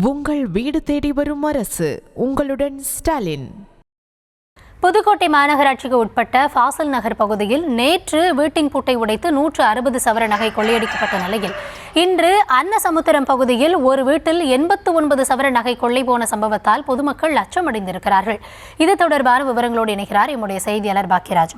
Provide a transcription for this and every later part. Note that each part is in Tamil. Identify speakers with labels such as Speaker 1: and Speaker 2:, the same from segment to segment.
Speaker 1: உங்கள் வீடு தேடி வரும் அரசு. உங்களுடன் ஸ்டாலின்.
Speaker 2: புதுக்கோட்டை மாநகராட்சிக்கு உட்பட்ட ஃபாசில் நகர் பகுதியில் நேற்று வீட்டின் பூட்டை உடைத்து 160 சவர நகை கொள்ளையடிக்கப்பட்ட நிலையில் இன்று அன்னசமுத்திரம் பகுதியில் ஒரு வீட்டில் 89 சவர நகை கொள்ளை போன சம்பவத்தால் பொதுமக்கள் அச்சமடைந்திருக்கிறார்கள். இது தொடர்பான விவரங்களோடு இணைகிறார் எம்முடைய செய்தியாளர் பாக்கியராஜ்.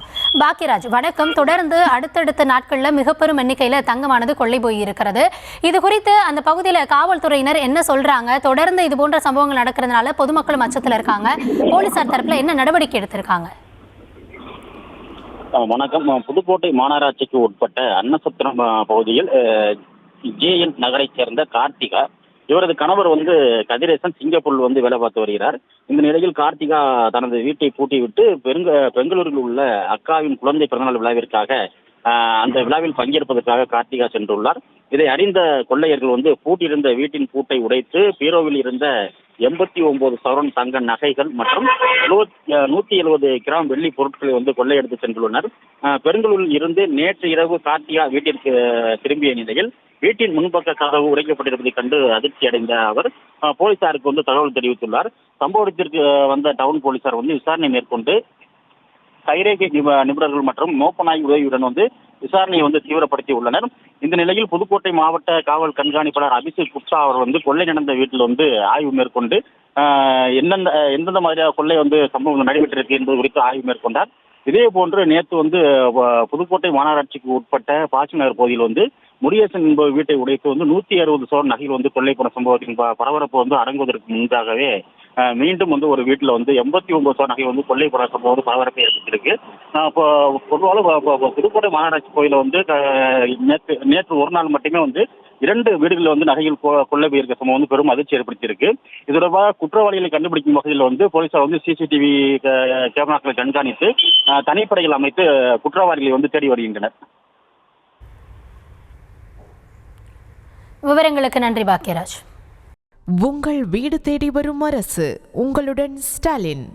Speaker 2: வணக்கம். தொடர்ந்து அடுத்தடுத்த நாட்களில் மிக பெரும் எண்ணிக்கையில் தங்கமானது கொள்ளை போயிருக்கிறது. இது குறித்து அந்த பகுதியில் காவல்துறையினர் என்ன சொல்றாங்க? தொடர்ந்து இது போன்ற சம்பவங்கள் நடக்கிறதுனால பொதுமக்களும் அச்சத்தில் இருக்காங்க. போலீசார் தரப்புல என்ன நடவடிக்கை எடுத்திருக்காங்க?
Speaker 3: வணக்கம். புதுக்கோட்டை மாநகராட்சிக்கு உட்பட்ட அன்னசத்திரம் பகுதியில் JN நகரைச் சேர்ந்த கார்த்திகா, இவரது கணவர் கதிரேசன் சிங்கப்பூரில் வேலை பார்த்து வருகிறார். இந்த நிலையில் கார்த்திகா தனது வீட்டை பூட்டிவிட்டு பெங்களூரில் உள்ள அக்காவின் குழந்தை பிறந்தநாள் விழாவிற்காக அந்த விழாவில் பங்கேற்பதற்காக கார்த்திகா சென்றுள்ளார். இதை அறிந்த கொள்ளையர்கள் பூட்டியிருந்த வீட்டின் பூட்டை உடைத்து பீரோவில் இருந்த 89 சவரன் தங்க நகைகள் மற்றும் 170 கிராம் வெள்ளி பொருட்களை கொள்ளையடித்து சென்றுள்ளனர். பெருங்களூரில் இருந்து நேற்று இரவு கார்த்திகா வீட்டிற்கு திரும்பிய நிலையில் வீட்டின் முன்பக்க கதவு உடைக்கப்பட்டிருப்பதை கண்டு அதிர்ச்சி அடைந்த அவர் போலீசாருக்கு தகவல் தெரிவித்துள்ளார். சம்பவத்திற்கு வந்த டவுன் போலீசார் விசாரணை மேற்கொண்டு கைரேகை நிபுணர்கள் மற்றும் மோப்பநாய் உதவியுடன் விசாரணையை தீவிரப்படுத்தி உள்ளனர். இந்த நிலையில் புதுக்கோட்டை மாவட்ட காவல் கண்காணிப்பாளர் அபிஷேக் குப்தா அவர் கொள்ளை நடந்த வீட்டில் ஆய்வு மேற்கொண்டு எந்தெந்த மாதிரியாக கொள்ளை சம்பவங்கள் நடைபெற்றிருக்கு என்பது குறித்து ஆய்வு மேற்கொண்டார். இதே போன்று நேற்று புதுக்கோட்டை மாநகராட்சிக்கு உட்பட்ட பாசி நகர் பகுதியில் முருகேசன் என்பவர் வீட்டை உடைத்து 160 சவரன் நகைகள் கொள்ளை போன சம்பவத்தின் பரபரப்பு அடங்குவதற்கு முன்பாகவே மீண்டும் ஒரு வீட்டில் 89 சவரன் நகை கொள்ளை போன சம்பவம் பரபரப்பை ஏற்பட்டிருக்கு. பொதுவாக புதுக்கோட்டை மாநகராட்சி கோயிலில் நேற்று ஒரு நாள் மட்டுமே 2 வீடுகளில் நகைகள் கொள்ளை போயிருக்க சம்பவம் பெரும் அதிர்ச்சி ஏற்படுத்தியிருக்கு. இது தொடர்பாக குற்றவாளிகளை கண்டுபிடிக்கும் வகையில் போலீசார் CCTV கேமராக்களை கண்காணித்து தனிப்படைகள் அமைத்து குற்றவாளிகளை தேடி வருகின்றனர்.
Speaker 2: விவரங்களுக்கு நன்றி பாக்கியராஜ்.
Speaker 1: உங்கள் வீடு தேடி வரும் அரசு. உங்களுடன் ஸ்டாலின்.